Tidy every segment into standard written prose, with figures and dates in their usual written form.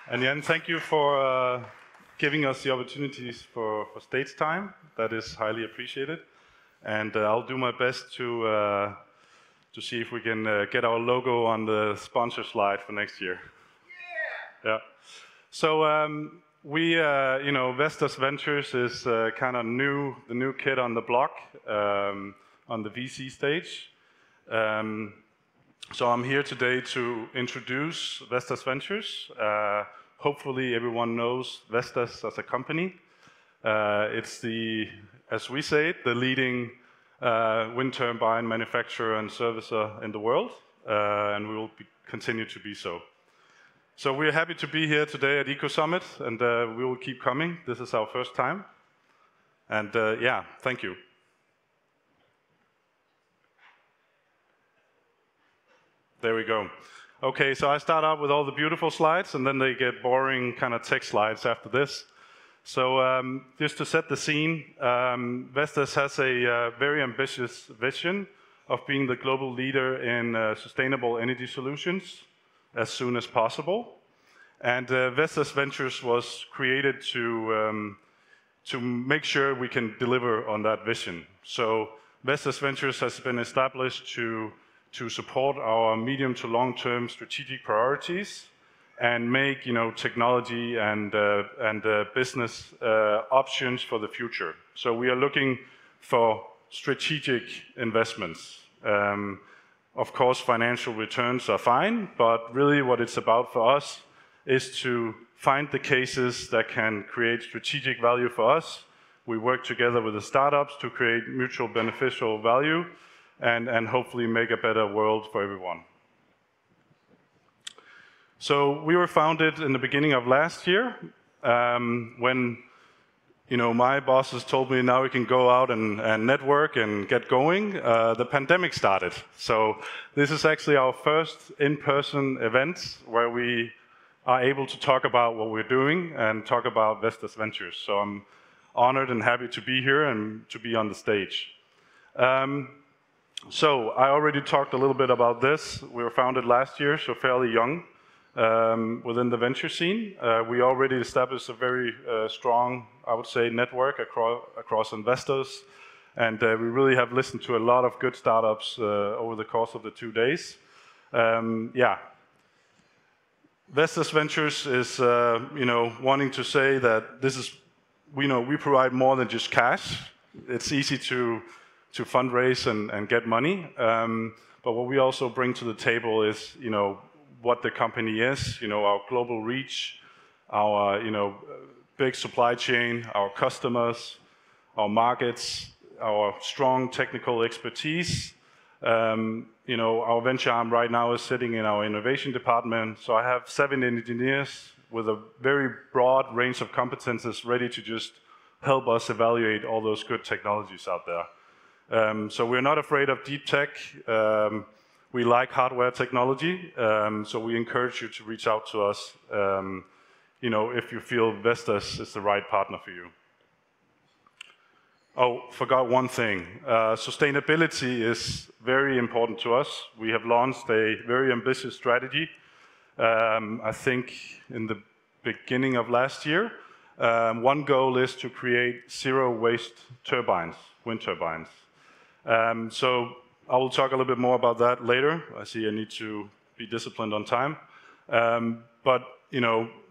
And Jan, thank you for giving us the opportunities for stage time. That is highly appreciated. And I'll do my best to see if we can get our logo on the sponsor slide for next year. Yeah. So Vestas Ventures is kind of the new kid on the block on the VC stage. So I'm here today to introduce Vestas Ventures. Hopefully everyone knows Vestas as a company. It's as we say it, the leading wind turbine manufacturer and servicer in the world, and we will continue to be so. So we're happy to be here today at Ecosummit, and we will keep coming. This is our first time. And yeah, thank you. There we go. Okay, so I start out with all the beautiful slides, and then they get boring kind of text slides after this. So just to set the scene, Vestas has a very ambitious vision of being the global leader in sustainable energy solutions as soon as possible. And Vestas Ventures was created to make sure we can deliver on that vision. So Vestas Ventures has been established to support our medium to long-term strategic priorities and make technology and business options for the future. So we are looking for strategic investments. Of course, financial returns are fine, but really what it's about for us is to find the cases that can create strategic value for us. We work together with the startups to create mutual beneficial value and hopefully make a better world for everyone. So we were founded in the beginning of last year when my bosses told me now we can go out and network and get going. The pandemic started. So this is actually our first in-person event where we are able to talk about what we're doing and talk about Vestas Ventures. So I'm honored and happy to be here and to be on the stage. So I already talked a little bit about this. We were founded last year, so fairly young within the venture scene. We already established a very strong, I would say, network across investors. And we really have listened to a lot of good startups over the course of the 2 days. Yeah. Vestas Ventures is, wanting to say that this is, we provide more than just cash. It's easy to fundraise and get money. But what we also bring to the table is, what the company is, our global reach, our, big supply chain, our customers, our markets, our strong technical expertise. Our venture arm right now is sitting in our innovation department. So I have 7 engineers with a very broad range of competences ready to just help us evaluate all those good technologies out there. So we're not afraid of deep tech. We like hardware technology. So we encourage you to reach out to us, if you feel Vestas is the right partner for you. Oh, forgot one thing. Sustainability is very important to us. We have launched a very ambitious strategy, I think in the beginning of last year. One goal is to create zero waste turbines, wind turbines. So I will talk a little bit more about that later. I see I need to be disciplined on time. But,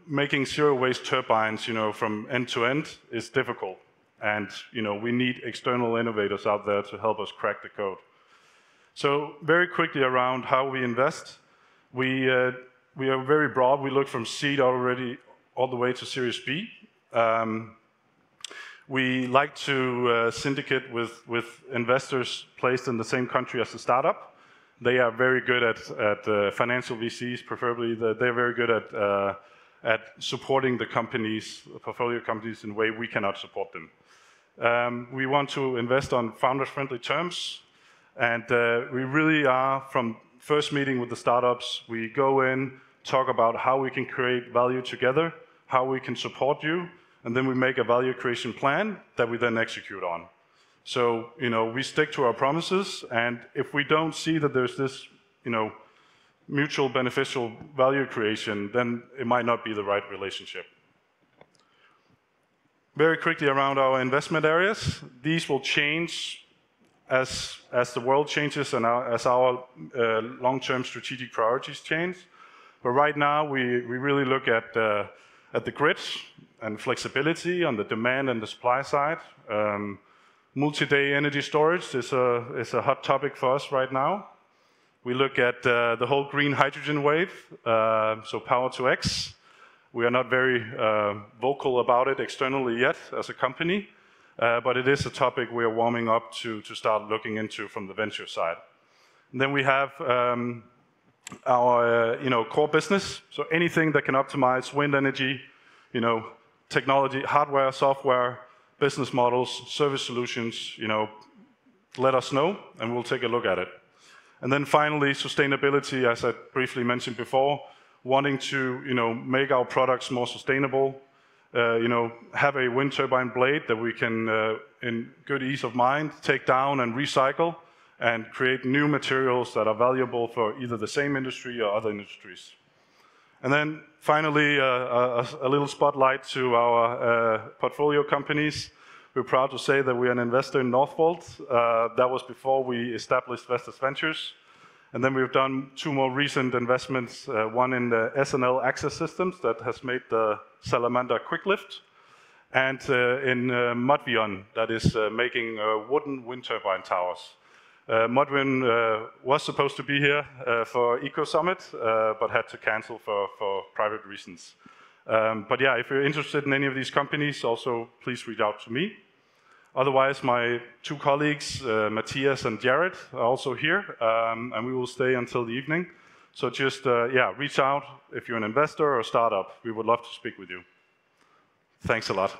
making zero waste turbines, from end to end is difficult. And, we need external innovators out there to help us crack the code. So very quickly around how we invest. We are very broad. We look from seed already all the way to Series B. We like to syndicate with investors placed in the same country as the startup. They are very good at financial VCs, preferably. They're very good at supporting the companies, portfolio companies, in a way we cannot support them. We want to invest on founder-friendly terms, and we really are, from first meeting with the startups, we go in, talk about how we can create value together, how we can support you, and then we make a value creation plan that we then execute on. So, we stick to our promises, and if we don't see that there's this, mutual beneficial value creation, then it might not be the right relationship. Very quickly around our investment areas. These will change as the world changes and as our long-term strategic priorities change. But right now, we really look at the grid and flexibility on the demand and the supply side. Multi-day energy storage is a hot topic for us right now. We look at the whole green hydrogen wave, so power to X. We are not very vocal about it externally yet as a company, but it is a topic we are warming up to start looking into from the venture side. And then we have our core business, so anything that can optimize wind energy, technology, hardware, software, business models, service solutions, let us know and we'll take a look at it. And then finally, sustainability, as I briefly mentioned before, wanting to make our products more sustainable, have a wind turbine blade that we can, in good ease of mind, take down and recycle and create new materials that are valuable for either the same industry or other industries. And then finally, a little spotlight to our portfolio companies. We're proud to say that we're an investor in Northvolt. That was before we established Vestas Ventures. And then we've done 2 more recent investments, one in the SNL Access Systems that has made the Salamander Quick Lift, and in Modvion that is making wooden wind turbine towers. Modvion was supposed to be here for Ecosummit, but had to cancel for private reasons. But yeah, if you're interested in any of these companies, also please reach out to me. Otherwise, my 2 colleagues, Matthias and Jared, are also here, and we will stay until the evening. So just, reach out if you're an investor or a startup. We would love to speak with you. Thanks a lot.